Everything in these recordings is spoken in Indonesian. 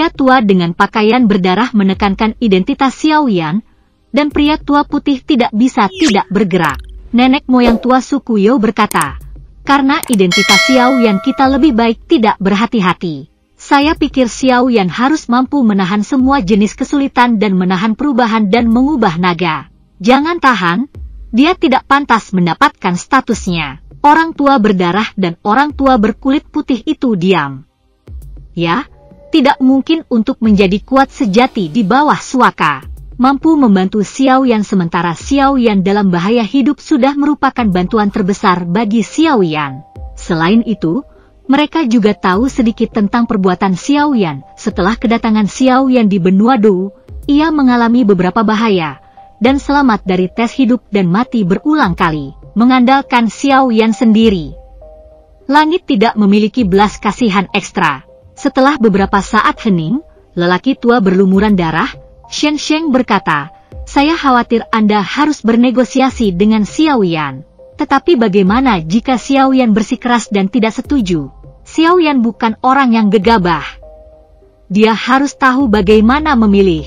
Pria tua dengan pakaian berdarah menekankan identitas Xiao Yan, dan pria tua putih tidak bisa tidak bergerak. Nenek moyang tua suku Yao berkata, karena identitas Xiao Yan kita lebih baik tidak berhati-hati. Saya pikir Xiao Yan harus mampu menahan semua jenis kesulitan dan menahan perubahan dan mengubah naga. Jangan tahan, dia tidak pantas mendapatkan statusnya. Orang tua berdarah dan orang tua berkulit putih itu diam. Ya, tidak mungkin untuk menjadi kuat sejati di bawah suaka. Mampu membantu Xiao Yan sementara Xiao Yan dalam bahaya hidup sudah merupakan bantuan terbesar bagi Xiao Yan. Selain itu, mereka juga tahu sedikit tentang perbuatan Xiao Yan. Setelah kedatangan Xiao Yan di benua Dou, ia mengalami beberapa bahaya, dan selamat dari tes hidup dan mati berulang kali, mengandalkan Xiao Yan sendiri. Langit tidak memiliki belas kasihan ekstra. Setelah beberapa saat hening, lelaki tua berlumuran darah, Shen Sheng berkata, saya khawatir Anda harus bernegosiasi dengan Xiao Yan. Tetapi bagaimana jika Xiao Yan bersikeras dan tidak setuju? Xiao Yan bukan orang yang gegabah. Dia harus tahu bagaimana memilih.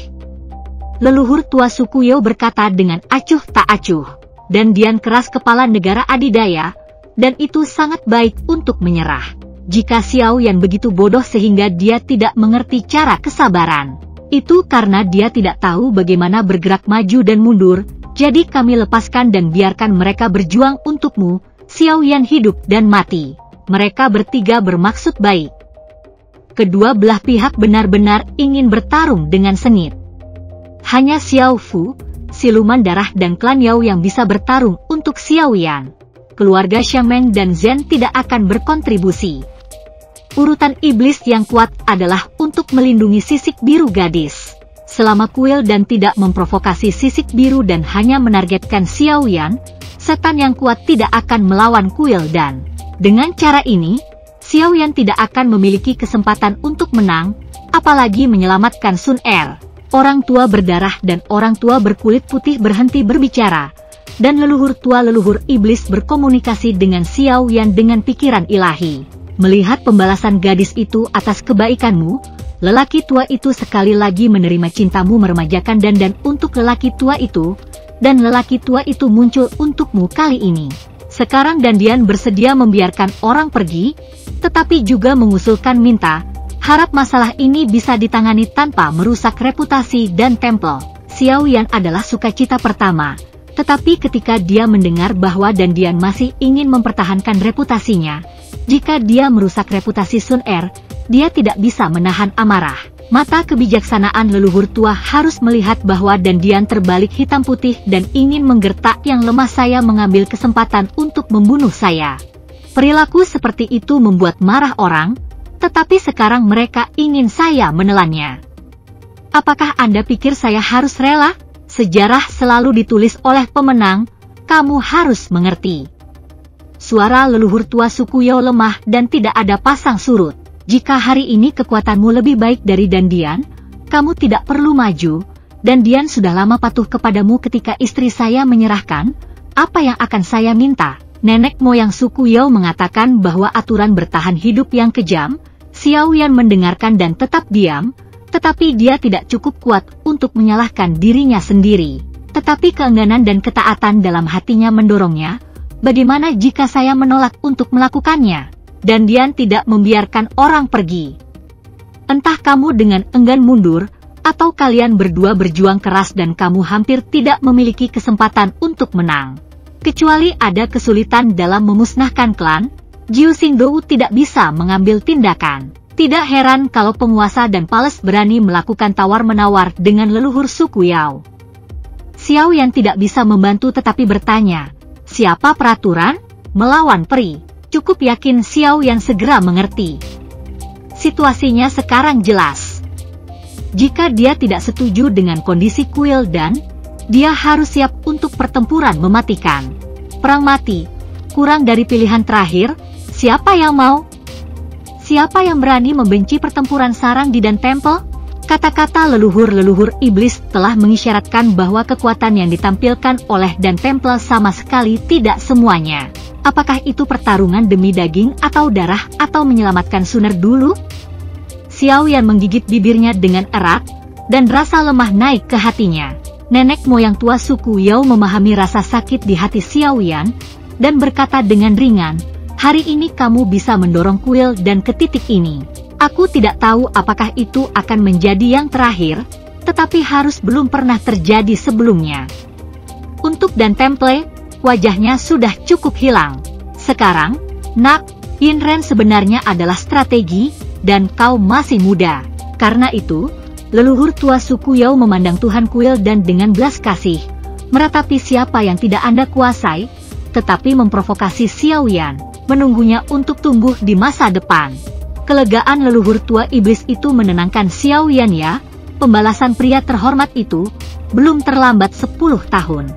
Leluhur tua suku Yao berkata dengan acuh tak acuh, dan Dian keras kepala negara adidaya, dan itu sangat baik untuk menyerah. Jika Xiao Yan begitu bodoh sehingga dia tidak mengerti cara kesabaran, itu karena dia tidak tahu bagaimana bergerak maju dan mundur, jadi kami lepaskan dan biarkan mereka berjuang untukmu, Xiao Yan hidup dan mati. Mereka bertiga bermaksud baik. Kedua belah pihak benar-benar ingin bertarung dengan sengit. Hanya Xiao Fu, siluman darah dan klan Yao yang bisa bertarung untuk Xiao Yan. Keluarga Xiameng dan Zhen tidak akan berkontribusi. Urutan iblis yang kuat adalah untuk melindungi sisik biru gadis. Selama kuil dan tidak memprovokasi sisik biru dan hanya menargetkan Xiao Yan, setan yang kuat tidak akan melawan kuil dan dengan cara ini, Xiao Yan tidak akan memiliki kesempatan untuk menang, apalagi menyelamatkan Sun Er. Orang tua berdarah dan orang tua berkulit putih berhenti berbicara, dan leluhur tua leluhur iblis berkomunikasi dengan Xiao Yan dengan pikiran ilahi. Melihat pembalasan gadis itu atas kebaikanmu, lelaki tua itu sekali lagi menerima cintamu meremajakan dan untuk lelaki tua itu, dan lelaki tua itu muncul untukmu kali ini. Sekarang Dandian bersedia membiarkan orang pergi, tetapi juga mengusulkan minta, harap masalah ini bisa ditangani tanpa merusak reputasi dan tempel. Xiao Yan adalah sukacita pertama, tetapi ketika dia mendengar bahwa Dandian masih ingin mempertahankan reputasinya, jika dia merusak reputasi Sun Er, dia tidak bisa menahan amarah. Mata kebijaksanaan leluhur tua harus melihat bahwa Dandian terbalik hitam putih dan ingin menggertak yang lemah saya mengambil kesempatan untuk membunuh saya. Perilaku seperti itu membuat marah orang, tetapi sekarang mereka ingin saya menelannya. Apakah Anda pikir saya harus rela? Sejarah selalu ditulis oleh pemenang, kamu harus mengerti. Suara leluhur tua suku Yao lemah dan tidak ada pasang surut. Jika hari ini kekuatanmu lebih baik dari Dandian, kamu tidak perlu maju. Dandian sudah lama patuh kepadamu ketika istri saya menyerahkan. Apa yang akan saya minta? Nenek moyang suku Yao mengatakan bahwa aturan bertahan hidup yang kejam. Xiao Yan mendengarkan dan tetap diam, tetapi dia tidak cukup kuat untuk menyalahkan dirinya sendiri. Tetapi keengganan dan ketaatan dalam hatinya mendorongnya. Bagaimana jika saya menolak untuk melakukannya? Dandian tidak membiarkan orang pergi. Entah kamu dengan enggan mundur, atau kalian berdua berjuang keras dan kamu hampir tidak memiliki kesempatan untuk menang. Kecuali ada kesulitan dalam memusnahkan klan, Jiu Xingdou tidak bisa mengambil tindakan. Tidak heran kalau penguasa dan Pales berani melakukan tawar-menawar dengan leluhur suku Yao. Xiao Yan tidak bisa membantu tetapi bertanya, siapa peraturan? Melawan peri. Cukup yakin Xiao Yan segera mengerti. Situasinya sekarang jelas. Jika dia tidak setuju dengan kondisi kuil dan dia harus siap untuk pertempuran mematikan. Perang mati, kurang dari pilihan terakhir, siapa yang mau? Siapa yang berani membenci pertempuran sarang di Dan Temple? Kata-kata leluhur-leluhur iblis telah mengisyaratkan bahwa kekuatan yang ditampilkan oleh Dan Temple sama sekali tidak semuanya. Apakah itu pertarungan demi daging atau darah atau menyelamatkan Suner dulu? Xiao Yan menggigit bibirnya dengan erat, dan rasa lemah naik ke hatinya. Nenek moyang tua suku Yao memahami rasa sakit di hati Xiao Yan, dan berkata dengan ringan, "Hari ini kamu bisa mendorong kuil dan ke titik ini. Aku tidak tahu apakah itu akan menjadi yang terakhir, tetapi harus belum pernah terjadi sebelumnya." Untuk Dan Temple, wajahnya sudah cukup hilang. "Sekarang, Nak, Yin Ren sebenarnya adalah strategi, dan kau masih muda. Karena itu, leluhur tua suku Yao memandang Tuhan Kuil dan dengan belas kasih, meratapi siapa yang tidak Anda kuasai, tetapi memprovokasi Xiao Yan, menunggunya untuk tumbuh di masa depan." Kelegaan leluhur tua iblis itu menenangkan Xiao Yan ya, pembalasan pria terhormat itu, belum terlambat 10 tahun.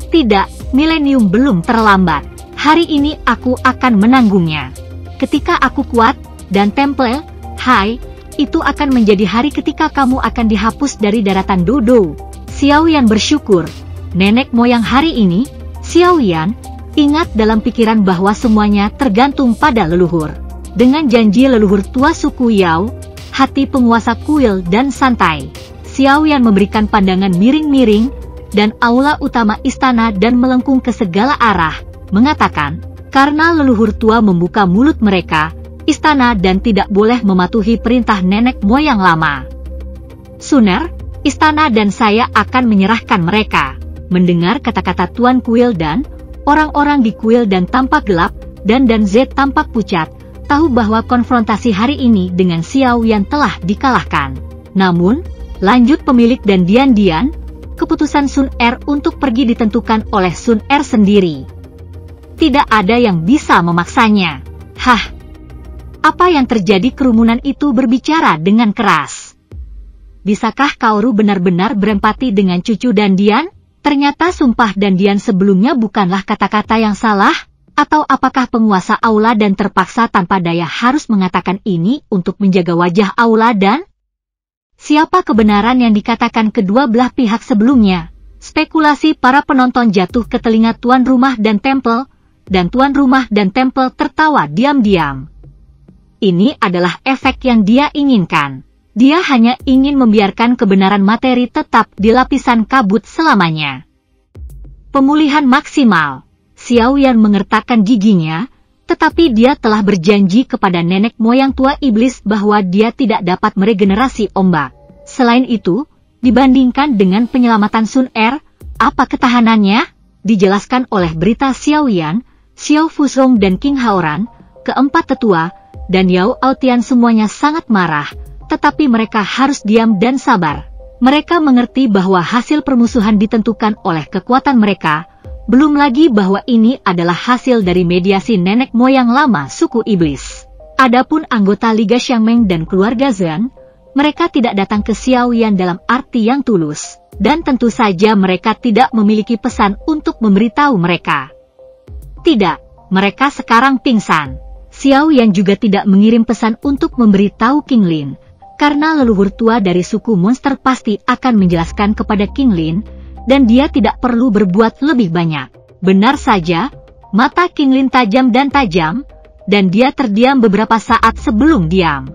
Tidak, milenium belum terlambat. Hari ini aku akan menanggungnya. Ketika aku kuat, Dan Temple, hai, itu akan menjadi hari ketika kamu akan dihapus dari daratan Dodo. Xiao Yan bersyukur. Nenek moyang hari ini, Xiao Yan, ingat dalam pikiran bahwa semuanya tergantung pada leluhur. Dengan janji leluhur tua suku Yao, hati penguasa kuil dan santai, Xiao Yan memberikan pandangan miring-miring, dan aula utama istana dan melengkung ke segala arah, mengatakan, karena leluhur tua membuka mulut mereka, istana dan tidak boleh mematuhi perintah nenek moyang lama. Suner, istana dan saya akan menyerahkan mereka. Mendengar kata-kata Tuan Kuil dan orang-orang di kuil dan tampak gelap, dan Z tampak pucat, tahu bahwa konfrontasi hari ini dengan Xiao Yan telah dikalahkan. Namun, lanjut pemilik dan Dian, keputusan Sun Er untuk pergi ditentukan oleh Sun Er sendiri. Tidak ada yang bisa memaksanya. Hah? Apa yang terjadi? Kerumunan itu berbicara dengan keras. Bisakah Kaoru benar-benar berempati dengan cucu dan Dian? Ternyata sumpah dan Dian sebelumnya bukanlah kata-kata yang salah? Atau apakah penguasa aula dan terpaksa tanpa daya harus mengatakan ini untuk menjaga wajah aula dan? Siapa kebenaran yang dikatakan kedua belah pihak sebelumnya? Spekulasi para penonton jatuh ke telinga tuan rumah dan Temple, dan tuan rumah dan Temple tertawa diam-diam. Ini adalah efek yang dia inginkan. Dia hanya ingin membiarkan kebenaran materi tetap di lapisan kabut selamanya. Pemulihan maksimal. Xiao Yan mengertakkan giginya, tetapi dia telah berjanji kepada nenek moyang tua iblis bahwa dia tidak dapat meregenerasi ombak. Selain itu, dibandingkan dengan penyelamatan Sun Er, apa ketahanannya? Dijelaskan oleh berita Xiao Yan, Xiao Fuzong dan King Haoran, keempat tetua, dan Yao Aotian semuanya sangat marah, tetapi mereka harus diam dan sabar. Mereka mengerti bahwa hasil permusuhan ditentukan oleh kekuatan mereka, belum lagi bahwa ini adalah hasil dari mediasi nenek moyang lama suku iblis. Adapun anggota Liga Xiangmeng dan keluarga Zhen, mereka tidak datang ke Xiao Yan dalam arti yang tulus, dan tentu saja mereka tidak memiliki pesan untuk memberitahu mereka. Tidak, mereka sekarang pingsan. Xiao Yan juga tidak mengirim pesan untuk memberitahu King Lin, karena leluhur tua dari suku monster pasti akan menjelaskan kepada King Lin, dan dia tidak perlu berbuat lebih banyak. Benar saja, mata King Lin tajam, dan dia terdiam beberapa saat sebelum diam.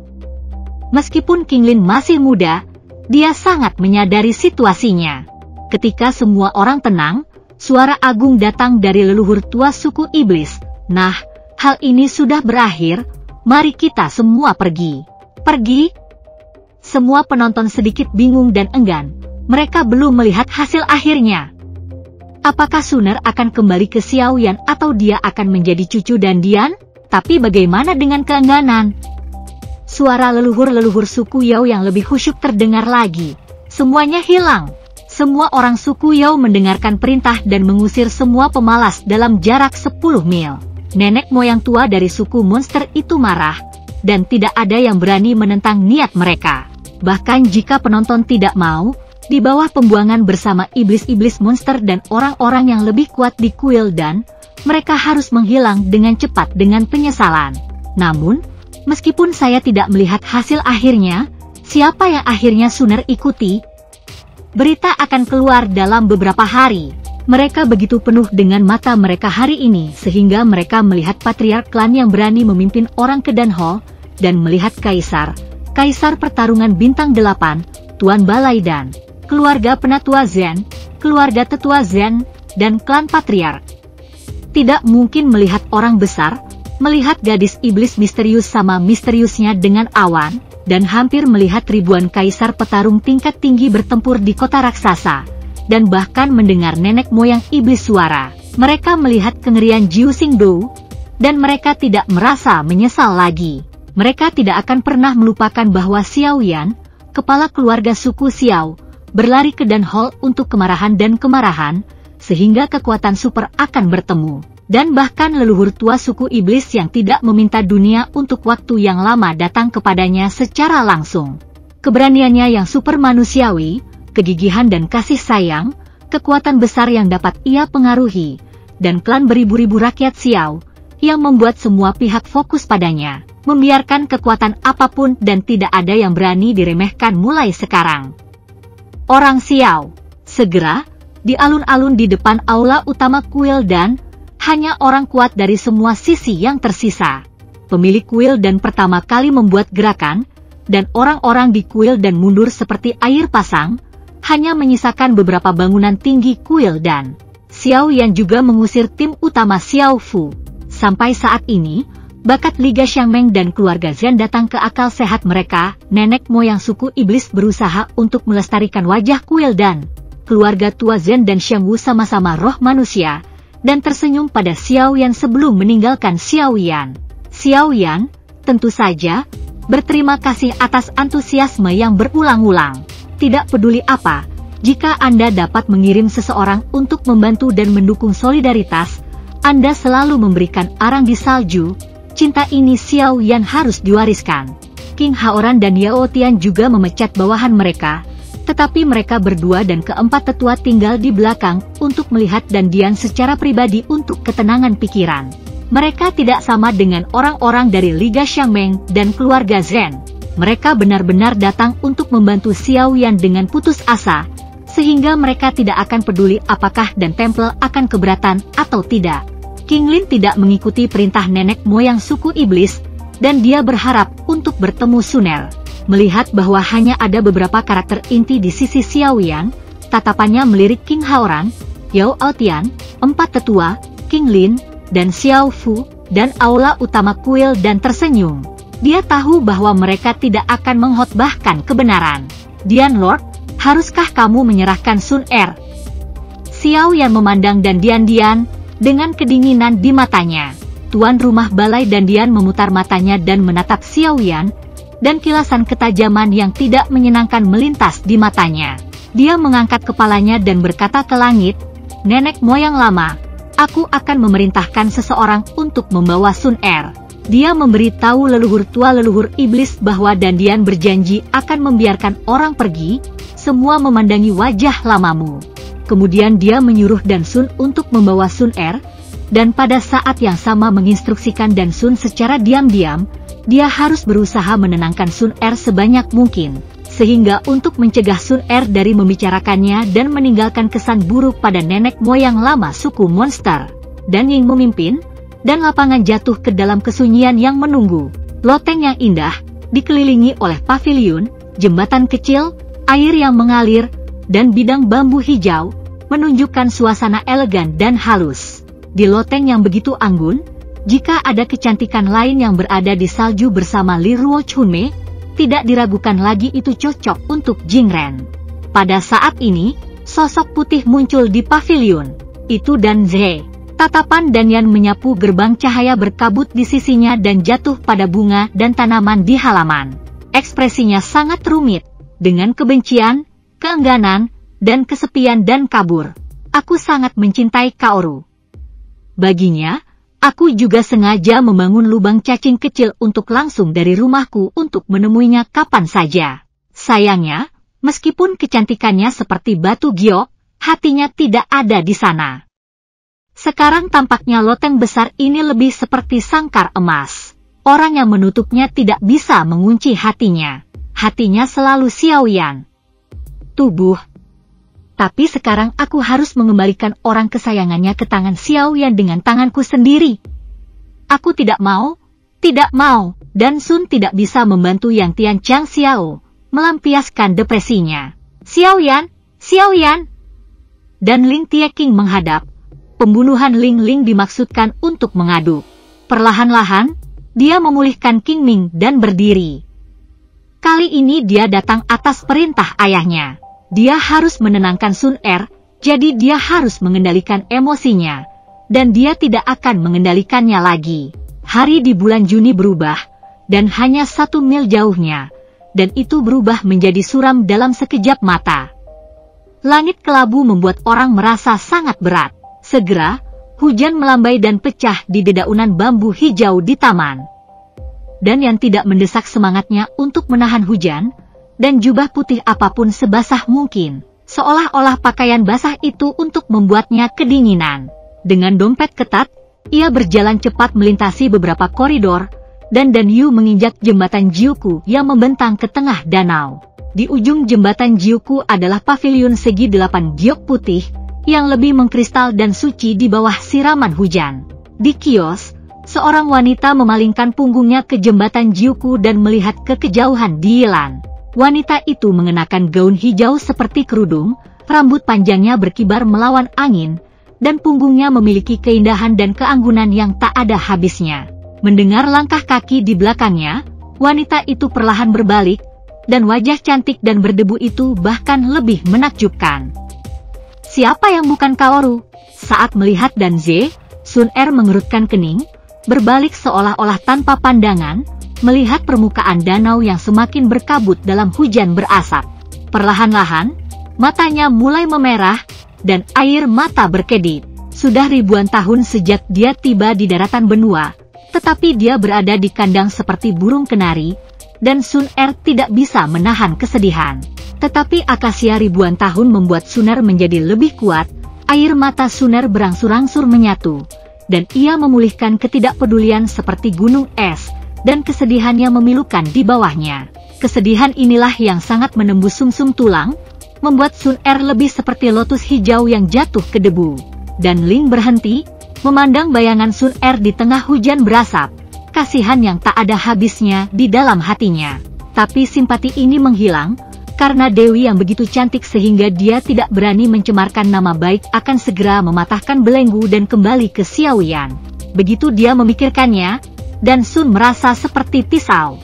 Meskipun King Lin masih muda, dia sangat menyadari situasinya. Ketika semua orang tenang, suara agung datang dari leluhur tua suku iblis. Nah, hal ini sudah berakhir, mari kita semua pergi. Pergi? Semua penonton sedikit bingung dan enggan. Mereka belum melihat hasil akhirnya. Apakah Suner akan kembali ke Xiao Yan atau dia akan menjadi cucu dan Dian? Tapi bagaimana dengan keengganan? Suara leluhur-leluhur suku Yao yang lebih khusyuk terdengar lagi. Semuanya hilang. Semua orang suku Yao mendengarkan perintah dan mengusir semua pemalas dalam jarak 10 mil. Nenek moyang tua dari suku monster itu marah, dan tidak ada yang berani menentang niat mereka. Bahkan jika penonton tidak mau, di bawah pembuangan bersama iblis-iblis monster dan orang-orang yang lebih kuat di kuil dan, mereka harus menghilang dengan cepat dengan penyesalan. Namun, meskipun saya tidak melihat hasil akhirnya, siapa yang akhirnya Suner ikuti? Berita akan keluar dalam beberapa hari. Mereka begitu penuh dengan mata mereka hari ini sehingga mereka melihat patriark klan yang berani memimpin orang ke Dan Hall, dan melihat kaisar Kaisar Pertarungan Bintang 8, Tuan Balai Dan, keluarga penatua Zen, keluarga tetua Zen, dan klan Patriark. Tidak mungkin melihat orang besar, melihat gadis iblis misterius sama misteriusnya dengan awan, dan hampir melihat ribuan kaisar petarung tingkat tinggi bertempur di kota raksasa, dan bahkan mendengar nenek moyang iblis suara. Mereka melihat kengerian Jiu Xingdou, dan mereka tidak merasa menyesal lagi. Mereka tidak akan pernah melupakan bahwa Xiao Yan, kepala keluarga suku Xiao, berlari ke Dan Hall untuk kemarahan dan kemarahan, sehingga kekuatan super akan bertemu. Dan bahkan leluhur tua suku iblis yang tidak meminta dunia untuk waktu yang lama datang kepadanya secara langsung. Keberaniannya yang super manusiawi, kegigihan dan kasih sayang, kekuatan besar yang dapat ia pengaruhi, dan klan beribu-ribu rakyat Xiao, yang membuat semua pihak fokus padanya, membiarkan kekuatan apapun dan tidak ada yang berani diremehkan mulai sekarang. Orang Xiao, segera, di alun-alun di depan aula utama kuil dan, hanya orang kuat dari semua sisi yang tersisa. Pemilik kuil dan pertama kali membuat gerakan, dan orang-orang di kuil dan mundur seperti air pasang, hanya menyisakan beberapa bangunan tinggi kuil dan, Xiao Yan juga mengusir tim utama Xiao Fu. Sampai saat ini, bakat Liga Xiangmeng dan keluarga Zen datang ke akal sehat mereka. Nenek moyang suku iblis berusaha untuk melestarikan wajah kuil dan keluarga tua Zen dan Xiangwu sama-sama roh manusia, dan tersenyum pada Xiao Yan sebelum meninggalkan Xiao Yan. Xiao Yan, tentu saja, berterima kasih atas antusiasme yang berulang-ulang. Tidak peduli apa, jika Anda dapat mengirim seseorang untuk membantu dan mendukung solidaritas, Anda selalu memberikan arang di salju. Cinta ini Xiao Yan harus diwariskan. King Haoran dan Yao Tian juga memecat bawahan mereka, tetapi mereka berdua dan keempat tetua tinggal di belakang untuk melihat dan Dian secara pribadi untuk ketenangan pikiran. Mereka tidak sama dengan orang-orang dari Liga Xiangmeng dan keluarga Zen. Mereka benar-benar datang untuk membantu Xiao Yan dengan putus asa, sehingga mereka tidak akan peduli apakah Dan Temple akan keberatan atau tidak. King Lin tidak mengikuti perintah nenek moyang suku iblis, dan dia berharap untuk bertemu Sunel. Melihat bahwa hanya ada beberapa karakter inti di sisi Xiao Yan, tatapannya melirik King Haoran, Yao Altian, empat tetua, King Lin, dan Xiao Fu, dan aula utama kuil dan tersenyum. Dia tahu bahwa mereka tidak akan menghotbahkan kebenaran. Dian Lord, haruskah kamu menyerahkan Sun Er? Xiao Yan memandang dan Dian dengan kedinginan di matanya. Tuan rumah Balai dan Dian memutar matanya dan menatap Xiao Yan, dan kilasan ketajaman yang tidak menyenangkan melintas di matanya. Dia mengangkat kepalanya dan berkata ke langit, "Nenek moyang lama, aku akan memerintahkan seseorang untuk membawa Sun Er." Dia memberitahu leluhur tua leluhur iblis bahwa Dandian berjanji akan membiarkan orang pergi, semua memandangi wajah lamamu. Kemudian dia menyuruh Dan Sun untuk membawa Sun Er, dan pada saat yang sama menginstruksikan Dan Sun secara diam-diam, dia harus berusaha menenangkan Sun Er sebanyak mungkin, sehingga untuk mencegah Sun Er dari membicarakannya dan meninggalkan kesan buruk pada nenek moyang lama suku monster. Dan Ying memimpin, dan lapangan jatuh ke dalam kesunyian yang menunggu. Loteng yang indah, dikelilingi oleh paviliun, jembatan kecil, air yang mengalir, dan bidang bambu hijau, menunjukkan suasana elegan dan halus. Di loteng yang begitu anggun, jika ada kecantikan lain yang berada di salju bersama Li Ruo Chunmei, tidak diragukan lagi itu cocok untuk Jing Ren. Pada saat ini, sosok putih muncul di paviliun. Itu Dan Ze. Tatapan Danyan menyapu gerbang cahaya berkabut di sisinya dan jatuh pada bunga dan tanaman di halaman. Ekspresinya sangat rumit, dengan kebencian, keengganan, dan kesepian dan kabur. Aku sangat mencintai Kaoru. Baginya, aku juga sengaja membangun lubang cacing kecil untuk langsung dari rumahku untuk menemuinya kapan saja. Sayangnya, meskipun kecantikannya seperti batu giok, hatinya tidak ada di sana. Sekarang tampaknya loteng besar ini lebih seperti sangkar emas. Orang yang menutupnya tidak bisa mengunci hatinya. Hatinya selalu Xiao Yan. Tubuh. Tapi sekarang aku harus mengembalikan orang kesayangannya ke tangan Xiao Yan dengan tanganku sendiri. Aku tidak mau, tidak mau, dan Sun tidak bisa membantu Yang Tian Chang Xiao melampiaskan depresinya. Xiao Yan! Dan Ling Tieking menghadap. Pembunuhan Ling Ling dimaksudkan untuk mengadu. Perlahan-lahan, dia memulihkan King Ming dan berdiri. Kali ini dia datang atas perintah ayahnya. Dia harus menenangkan Sun Er, jadi dia harus mengendalikan emosinya. Dan dia tidak akan mengendalikannya lagi. Hari di bulan Juni berubah, dan hanya 1 mil jauhnya. Dan itu berubah menjadi suram dalam sekejap mata. Langit kelabu membuat orang merasa sangat berat. Segera, hujan melambai dan pecah di dedaunan bambu hijau di taman. Dan Yan tidak mendesak semangatnya untuk menahan hujan, dan jubah putih apapun sebasah mungkin, seolah-olah pakaian basah itu untuk membuatnya kedinginan. Dengan dompet ketat, ia berjalan cepat melintasi beberapa koridor, dan Dan Yu menginjak jembatan Jiuku yang membentang ke tengah danau. Di ujung jembatan Jiuku adalah pavilion segi 8 giok putih, yang lebih mengkristal dan suci di bawah siraman hujan. Di kios, seorang wanita memalingkan punggungnya ke jembatan Jiuku dan melihat ke kejauhan di Yilan. Wanita itu mengenakan gaun hijau seperti kerudung, rambut panjangnya berkibar melawan angin, dan punggungnya memiliki keindahan dan keanggunan yang tak ada habisnya. Mendengar langkah kaki di belakangnya, wanita itu perlahan berbalik, dan wajah cantik dan berdebu itu bahkan lebih menakjubkan. Siapa yang bukan Kaoru? Saat melihat Dan Ze, Sun Er mengerutkan kening, berbalik seolah-olah tanpa pandangan, melihat permukaan danau yang semakin berkabut dalam hujan berasap. Perlahan-lahan, matanya mulai memerah, dan air mata berkedip. Sudah ribuan tahun sejak dia tiba di daratan benua, tetapi dia berada di kandang seperti burung kenari, dan Sun Er tidak bisa menahan kesedihan. Tetapi akasia ribuan tahun membuat Sun Er menjadi lebih kuat, air mata Sun Er berangsur-angsur menyatu, dan ia memulihkan ketidakpedulian seperti gunung es, dan kesedihannya memilukan di bawahnya. Kesedihan inilah yang sangat menembus sumsum tulang, membuat Sun Er lebih seperti lotus hijau yang jatuh ke debu. Dan Ling berhenti, memandang bayangan Sun Er di tengah hujan berasap, kasihan yang tak ada habisnya di dalam hatinya. Tapi simpati ini menghilang, karena Dewi yang begitu cantik sehingga dia tidak berani mencemarkan nama baik akan segera mematahkan belenggu dan kembali ke Xiaoyan. Begitu dia memikirkannya, Dan Sun merasa seperti pisau.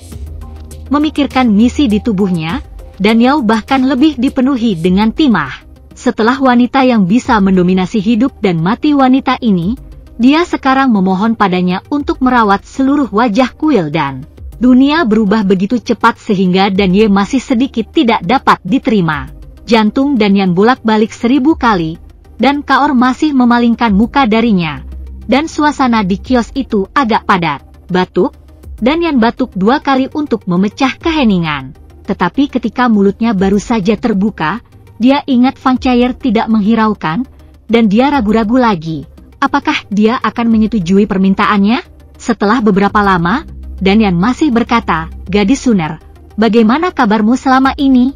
Memikirkan misi di tubuhnya, Dan Yao bahkan lebih dipenuhi dengan timah. Setelah wanita yang bisa mendominasi hidup dan mati wanita ini, dia sekarang memohon padanya untuk merawat seluruh wajah kuil dan dunia berubah begitu cepat sehingga Dan Ye masih sedikit tidak dapat diterima. Jantung Dan Yan bolak-balik 1000 kali, dan Kaor masih memalingkan muka darinya. Dan suasana di kios itu agak padat. Batuk, Dan Yan batuk 2 kali untuk memecah keheningan. Tetapi ketika mulutnya baru saja terbuka, dia ingat Fang Chair tidak menghiraukan, dan dia ragu-ragu lagi. Apakah dia akan menyetujui permintaannya? Setelah beberapa lama, Dan Yan masih berkata, "Gadis Sun Er, bagaimana kabarmu selama ini?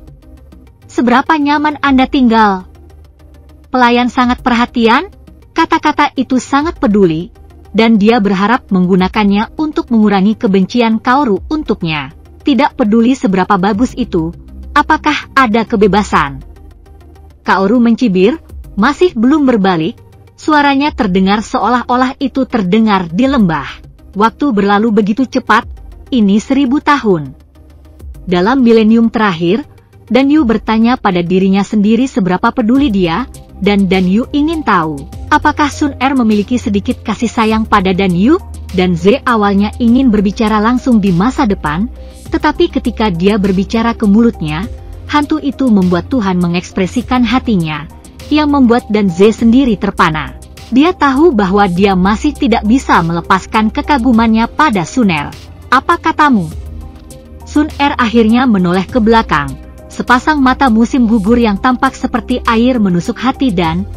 Seberapa nyaman Anda tinggal?" Pelayan sangat perhatian, kata-kata itu sangat peduli, dan dia berharap menggunakannya untuk mengurangi kebencian Kaoru untuknya. Tidak peduli seberapa bagus itu, apakah ada kebebasan? Kaoru mencibir, masih belum berbalik, suaranya terdengar seolah-olah itu terdengar di lembah. Waktu berlalu begitu cepat, ini 1000 tahun. Dalam milenium terakhir, Dan Yu bertanya pada dirinya sendiri seberapa peduli dia, dan Dan Yu ingin tahu, apakah Sun Er memiliki sedikit kasih sayang pada Dan Yu? Dan Ze awalnya ingin berbicara langsung di masa depan, tetapi ketika dia berbicara ke mulutnya, hantu itu membuat Tuhan mengekspresikan hatinya, yang membuat Dan Ze sendiri terpana. Dia tahu bahwa dia masih tidak bisa melepaskan kekagumannya pada Sun Er. Apa katamu? Sun Er akhirnya menoleh ke belakang. Sepasang mata musim gugur yang tampak seperti air menusuk hati dan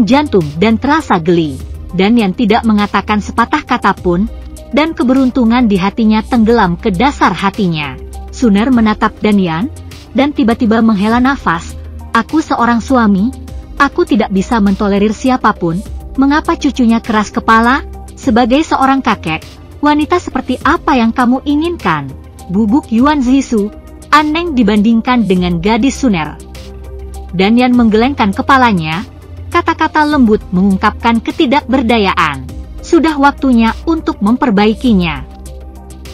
jantung dan terasa geli. Dan yang tidak mengatakan sepatah kata pun, dan keberuntungan di hatinya tenggelam ke dasar hatinya. Sun Er menatap Dan Yan, dan tiba-tiba menghela nafas. Aku seorang suami, aku tidak bisa mentolerir siapapun. Mengapa cucunya keras kepala? Sebagai seorang kakek, Wanita seperti apa yang kamu inginkan? Bubuk Yuan Zisu, aneh dibandingkan dengan gadis Sun Er. Dan Yan menggelengkan kepalanya, kata-kata lembut mengungkapkan ketidakberdayaan. Sudah waktunya untuk memperbaikinya.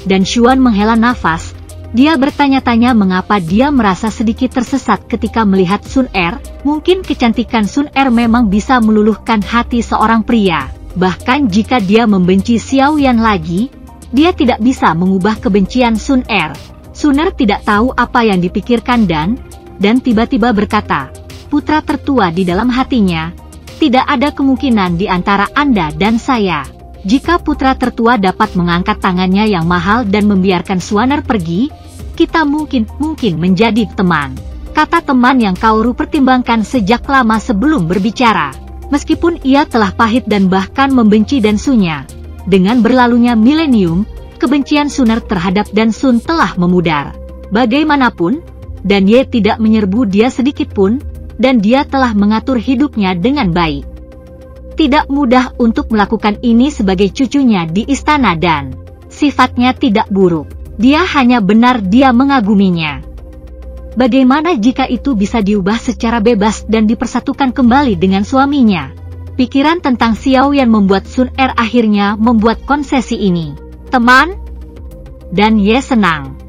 Dan Xuan menghela nafas, dia bertanya-tanya mengapa dia merasa sedikit tersesat ketika melihat Sun Er. Mungkin kecantikan Sun Er memang bisa meluluhkan hati seorang pria. Bahkan jika dia membenci Xiao Yan lagi, dia tidak bisa mengubah kebencian Sun Er. Sun Er tidak tahu apa yang dipikirkan dan tiba-tiba berkata, putra tertua di dalam hatinya, tidak ada kemungkinan di antara Anda dan saya. Jika putra tertua dapat mengangkat tangannya yang mahal dan membiarkan Xuan Er pergi, kita mungkin menjadi teman. Kata teman yang Kaoru pertimbangkan sejak lama sebelum berbicara. Meskipun ia telah pahit dan bahkan membenci Dansunya, dengan berlalunya milenium, kebencian Sun Er terhadap Dansun telah memudar. Bagaimanapun, Dan Ye tidak menyerbu dia sedikit pun, dan dia telah mengatur hidupnya dengan baik. Tidak mudah untuk melakukan ini sebagai cucunya di istana dan sifatnya tidak buruk. Dia hanya benar dia mengaguminya. Bagaimana jika itu bisa diubah secara bebas dan dipersatukan kembali dengan suaminya? Pikiran tentang Xiao Yan membuat Sun Er akhirnya membuat konsesi ini. Teman? Dan Ye senang.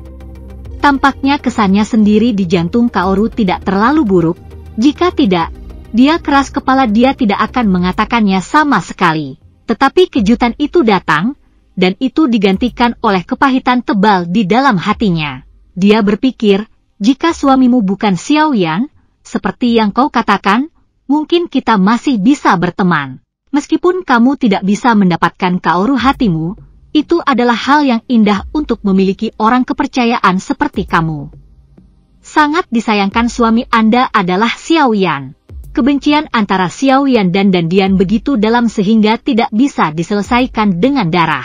Tampaknya kesannya sendiri di jantung Kaoru tidak terlalu buruk. Jika tidak, dia keras kepala dia tidak akan mengatakannya sama sekali. Tetapi kejutan itu datang, dan itu digantikan oleh kepahitan tebal di dalam hatinya. Dia berpikir, jika suamimu bukan Xiao Yan, seperti yang kau katakan, mungkin kita masih bisa berteman. Meskipun kamu tidak bisa mendapatkan Kaoru hatimu, itu adalah hal yang indah untuk memiliki orang kepercayaan seperti kamu. Sangat disayangkan suami Anda adalah Xiao Yan. Kebencian antara Xiao Yan dan Dian begitu dalam sehingga tidak bisa diselesaikan dengan darah.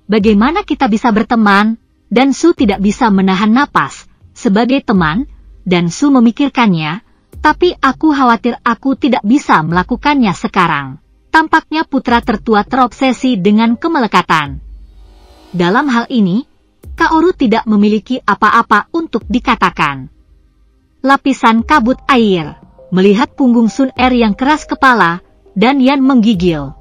Bagaimana kita bisa berteman? Dan Su tidak bisa menahan napas. Sebagai teman, Dan Su memikirkannya, tapi aku khawatir aku tidak bisa melakukannya sekarang. Tampaknya putra tertua terobsesi dengan kemelekatan. Dalam hal ini, Kaoru tidak memiliki apa-apa untuk dikatakan. Lapisan kabut air. Melihat punggung Sun Er yang keras kepala, Dan Yan menggigil.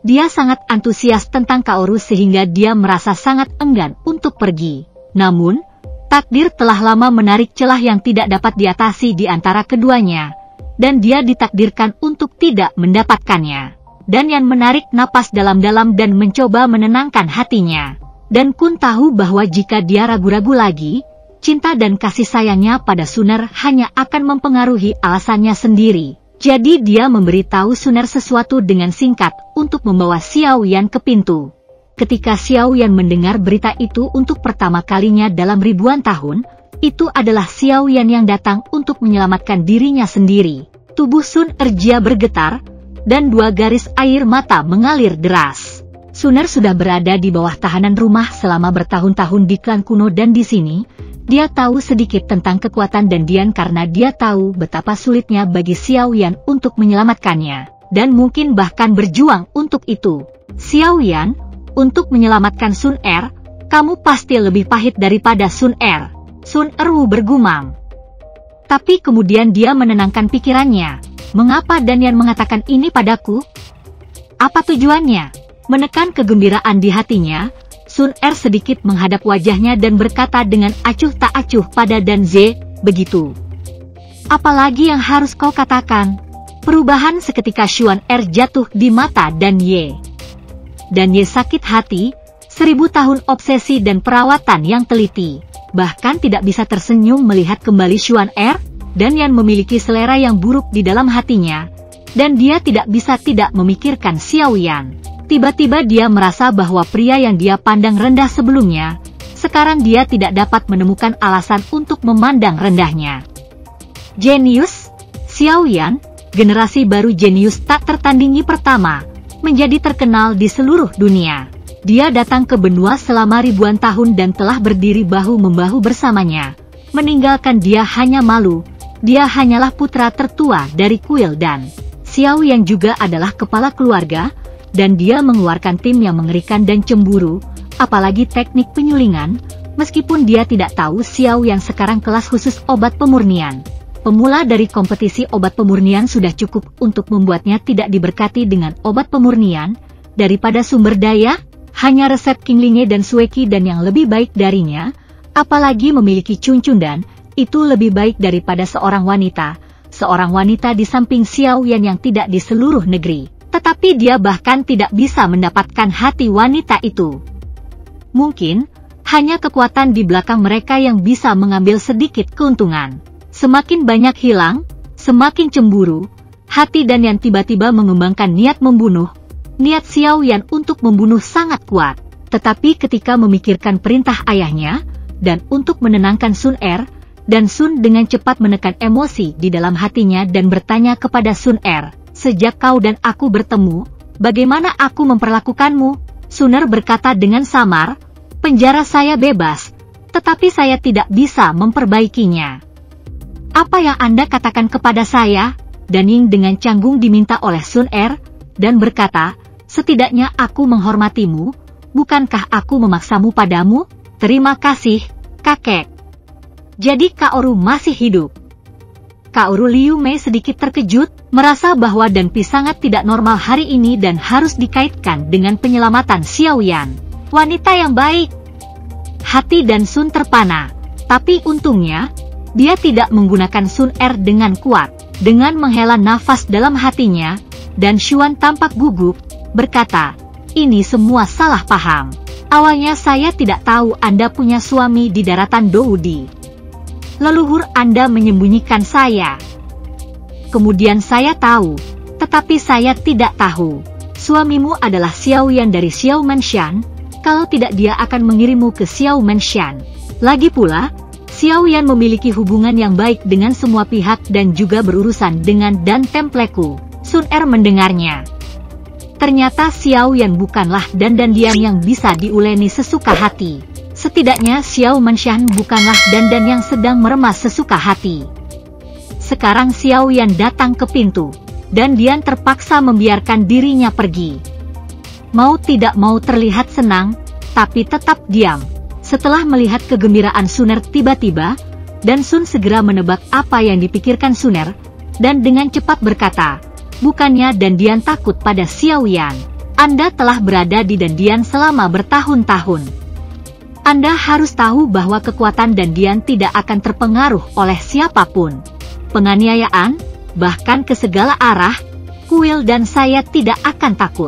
Dia sangat antusias tentang Kaoru sehingga dia merasa sangat enggan untuk pergi. Namun, takdir telah lama menarik celah yang tidak dapat diatasi di antara keduanya, dan dia ditakdirkan untuk tidak mendapatkannya. Dan Yan menarik napas dalam-dalam dan mencoba menenangkan hatinya. Dan Kun tahu bahwa jika dia ragu-ragu lagi, cinta dan kasih sayangnya pada Sun Er hanya akan mempengaruhi alasannya sendiri. Jadi dia memberitahu Sun Er sesuatu dengan singkat untuk membawa Xiao Yan ke pintu. Ketika Xiao Yan mendengar berita itu untuk pertama kalinya dalam ribuan tahun, itu adalah Xiao Yan yang datang untuk menyelamatkan dirinya sendiri. Tubuh Sun Er bergetar, dan dua garis air mata mengalir deras. Sun Er sudah berada di bawah tahanan rumah selama bertahun-tahun di klan kuno dan di sini, dia tahu sedikit tentang kekuatan Dian karena dia tahu betapa sulitnya bagi Xiao Yan untuk menyelamatkannya, dan mungkin bahkan berjuang untuk itu. Xiao Yan, untuk menyelamatkan Sun Er, kamu pasti lebih pahit daripada Sun Er. Sun Er bergumam. Tapi kemudian dia menenangkan pikirannya. Mengapa Yan mengatakan ini padaku? Apa tujuannya? Menekan kegembiraan di hatinya, Sun Er sedikit menghadap wajahnya dan berkata dengan acuh tak acuh pada Dan Ze, begitu. Apalagi yang harus kau katakan? Perubahan seketika Xuan Er jatuh di mata Dan Ye. Dan Ye sakit hati, 1000 tahun obsesi dan perawatan yang teliti. Bahkan tidak bisa tersenyum melihat kembali Xuan Er, dan Yan memiliki selera yang buruk di dalam hatinya, dan dia tidak bisa tidak memikirkan Xiao Yan. Tiba-tiba dia merasa bahwa pria yang dia pandang rendah sebelumnya, sekarang dia tidak dapat menemukan alasan untuk memandang rendahnya. Jenius, Xiao Yan, generasi baru jenius tak tertandingi pertama, menjadi terkenal di seluruh dunia. Dia datang ke benua selama ribuan tahun dan telah berdiri bahu-membahu bersamanya. Meninggalkan dia hanya malu, dia hanyalah putra tertua dari kuil dan Xiao yang juga adalah kepala keluarga, dan dia mengeluarkan tim yang mengerikan dan cemburu, apalagi teknik penyulingan, meskipun dia tidak tahu Xiao Yan sekarang kelas khusus obat pemurnian. Pemula dari kompetisi obat pemurnian sudah cukup untuk membuatnya tidak diberkati dengan obat pemurnian, daripada sumber daya, hanya resep King Linge dan Sueki dan yang lebih baik darinya, apalagi memiliki Cuncundan, itu lebih baik daripada seorang wanita di samping Xiao Yan yang tidak di seluruh negeri. Tetapi dia bahkan tidak bisa mendapatkan hati wanita itu. Mungkin, hanya kekuatan di belakang mereka yang bisa mengambil sedikit keuntungan. Semakin banyak hilang, semakin cemburu, hati dan yang tiba-tiba mengembangkan niat membunuh. Niat Xiao Yan untuk membunuh sangat kuat. Tetapi ketika memikirkan perintah ayahnya, dan untuk menenangkan Sun Er, dan Sun dengan cepat menekan emosi di dalam hatinya dan bertanya kepada Sun Er, "Sejak kau dan aku bertemu, bagaimana aku memperlakukanmu?" Sun Er berkata dengan samar, "Penjara saya bebas, tetapi saya tidak bisa memperbaikinya." "Apa yang Anda katakan kepada saya?" Daning dengan canggung diminta oleh Sun Er, dan berkata, "Setidaknya aku menghormatimu, bukankah aku memaksamu padamu?" "Terima kasih, kakek." "Jadi Kaoru masih hidup?" Kaoru Liu Mei sedikit terkejut, merasa bahwa Dan Pi sangat tidak normal hari ini dan harus dikaitkan dengan penyelamatan Xiao Yan. Wanita yang baik. Hati Dan Sun terpana, tapi untungnya, dia tidak menggunakan Sun Er dengan kuat. Dengan menghela nafas dalam hatinya, Dan Xuan tampak gugup, berkata, "Ini semua salah paham. Awalnya saya tidak tahu Anda punya suami di daratan Doudi. Leluhur Anda menyembunyikan saya. Kemudian saya tahu, tetapi saya tidak tahu. Suamimu adalah Xiao Yan dari Xiao Menshan, kalau tidak dia akan mengirimmu ke Xiao Menshan. Lagi pula, Xiao Yan memiliki hubungan yang baik dengan semua pihak dan juga berurusan dengan Dan Templeku." Sun Er mendengarnya. Ternyata Xiao Yan bukanlah Dan Dian yang bisa diuleni sesuka hati. Setidaknya Xiao Menshan bukanlah Dan yang sedang meremas sesuka hati. Sekarang Xiao Yan datang ke pintu, dan Dian terpaksa membiarkan dirinya pergi. Mau tidak mau terlihat senang, tapi tetap diam. Setelah melihat kegembiraan Sun Er tiba-tiba, Dan Sun segera menebak apa yang dipikirkan Sun Er, dan dengan cepat berkata, "Bukannya Dan Dian takut pada Xiao Yan. Anda telah berada di Dan Dian selama bertahun-tahun. Anda harus tahu bahwa kekuatan Dan Dian tidak akan terpengaruh oleh siapapun. Penganiayaan, bahkan ke segala arah, kuil dan saya tidak akan takut."